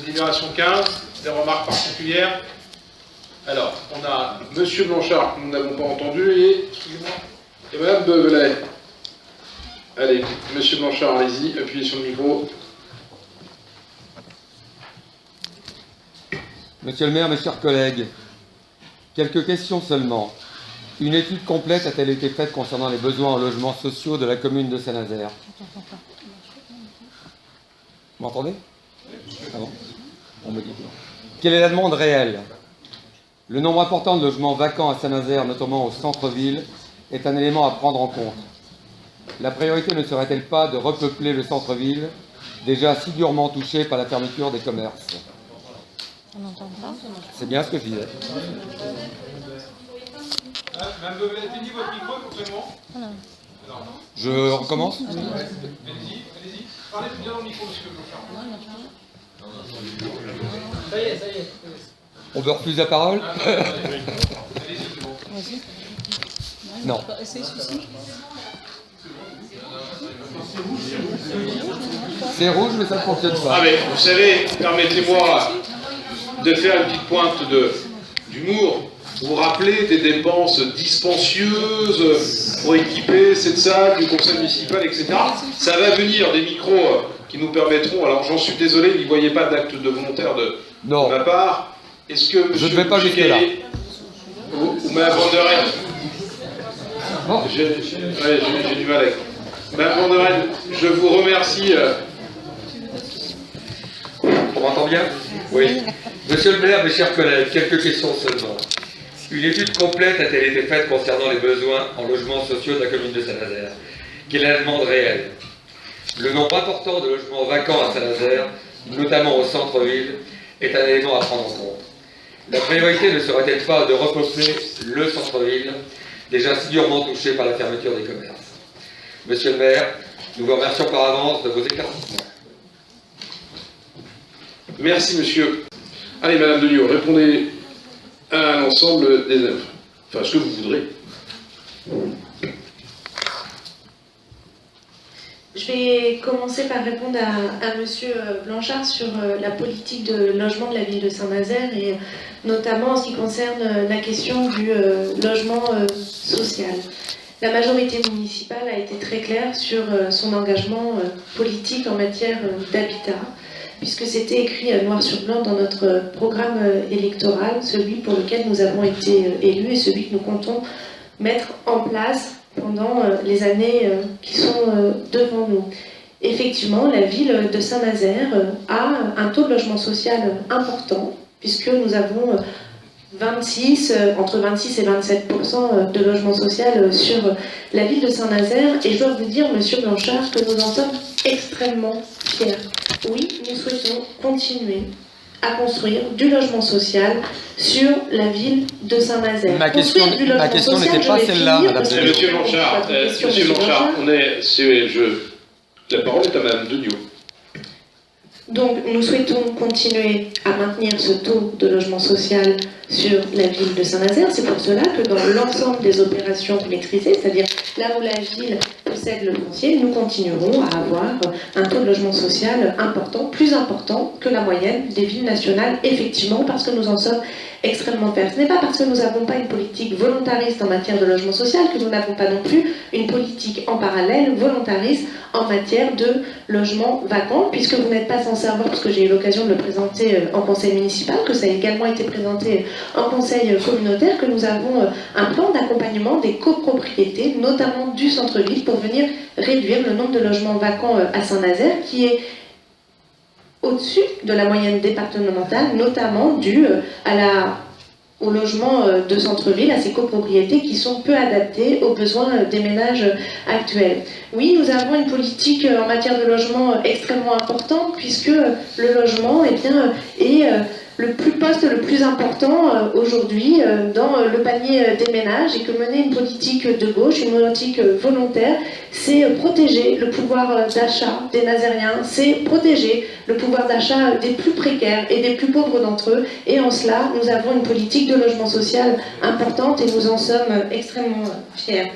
Délibération 15, des remarques particulières. Alors, on a Monsieur Blanchard, que nous n'avons pas entendu, et Madame Bevelet. Allez, Monsieur Blanchard, allez-y, appuyez sur le micro. Monsieur le maire, mes chers collègues, quelques questions seulement. Une étude complète a-t-elle été faite concernant les besoins en logements sociaux de la commune de Saint-Nazaire? Vous m'entendez? Ah bon? On me dit que non. Quelle est la demande réelle? Le nombre important de logements vacants à Saint-Nazaire, notamment au centre-ville, est un élément à prendre en compte. La priorité ne serait-elle pas de repeupler le centre-ville, déjà si durement touché par la fermeture des commerces? C'est bien ce que je disais. Madame Bevelet, éteignez votre micro éventuellement. Je recommence? Allez-y, allez-y. Parlez bien dans le micro, Monsieur Blanchard. Ça y est. On veut refuser la parole? Allez-y, c'est bon. Non. C'est rouge, mais ça ne fonctionne pas. Ah mais vous savez, permettez-moi de faire une petite pointe d'humour. Vous rappelez des dépenses dispensieuses pour équiper cette salle du conseil municipal, etc. Ça va venir, des micros qui nous permettront, alors j'en suis désolé, n'y voyez pas d'acte de volontaire de ma part. Est-ce que je ne vais pas jusque-là. Ou Mme Van der Heide, j'ai du mal avec. Mme Van der Heide, je vous remercie. On m'entend bien? Oui. Monsieur le maire, mes chers collègues, quelques questions seulement. Une étude complète a-t-elle été faite concernant les besoins en logements sociaux de la commune de Saint-Nazaire? Quelle est la demande réelle? Le nombre important de logements vacants à Saint-Nazaire, notamment au centre-ville, est un élément à prendre en compte. La priorité ne serait-elle pas de repeupler le centre-ville, déjà si durement touché par la fermeture des commerces? Monsieur le maire, nous vous remercions par avance de vos éclaircissements. Merci, monsieur. Allez, Madame Deniot, répondez à l'ensemble des œuvres. Enfin, ce que vous voudrez. Je vais commencer par répondre à Monsieur Blanchard sur la politique de logement de la ville de Saint-Nazaire et notamment en ce qui concerne la question du logement social. La majorité municipale a été très claire sur son engagement politique en matière d'habitat, puisque c'était écrit noir sur blanc dans notre programme électoral, celui pour lequel nous avons été élus et celui que nous comptons mettre en place pendant les années qui sont devant nous. Effectivement, la ville de Saint-Nazaire a un taux de logement social important, puisque nous avons entre 26 et 27% de logement social sur la ville de Saint-Nazaire. Et je dois vous dire, Monsieur Blanchard, que nous en sommes extrêmement fiers. Oui, nous souhaitons continuer à construire du logement social sur la ville de Saint-Nazaire. Ma question n'était pas celle-là, Madame Deniot. Monsieur Blanchard, la parole est à Madame Deniot. Donc, nous souhaitons continuer à maintenir ce taux de logement social sur la ville de Saint-Nazaire. C'est pour cela que dans l'ensemble des opérations maîtrisées, c'est-à-dire là où la ville possède le foncier, nous continuerons à avoir un taux de logement social important, plus important que la moyenne des villes nationales, effectivement, parce que nous en sommes extrêmement fiers. Ce n'est pas parce que nous n'avons pas une politique volontariste en matière de logement social que nous n'avons pas non plus une politique en parallèle volontariste en matière de logement vacant, puisque vous n'êtes pas sans savoir, parce que j'ai eu l'occasion de le présenter en conseil municipal, que ça a également été présenté en conseil communautaire, que nous avons un plan d'accompagnement des copropriétés, notamment du centre-ville, pour venir réduire le nombre de logements vacants à Saint-Nazaire, qui est au-dessus de la moyenne départementale, notamment dû au logement de centre-ville, à ces copropriétés qui sont peu adaptées aux besoins des ménages actuels. Oui, nous avons une politique en matière de logement extrêmement importante, puisque le logement est le poste le plus important aujourd'hui dans le panier des ménages, et que mener une politique de gauche, une politique volontaire, c'est protéger le pouvoir d'achat des Nazériens, c'est protéger le pouvoir d'achat des plus précaires et des plus pauvres d'entre eux, et en cela, nous avons une politique de logement social importante et nous en sommes extrêmement fiers.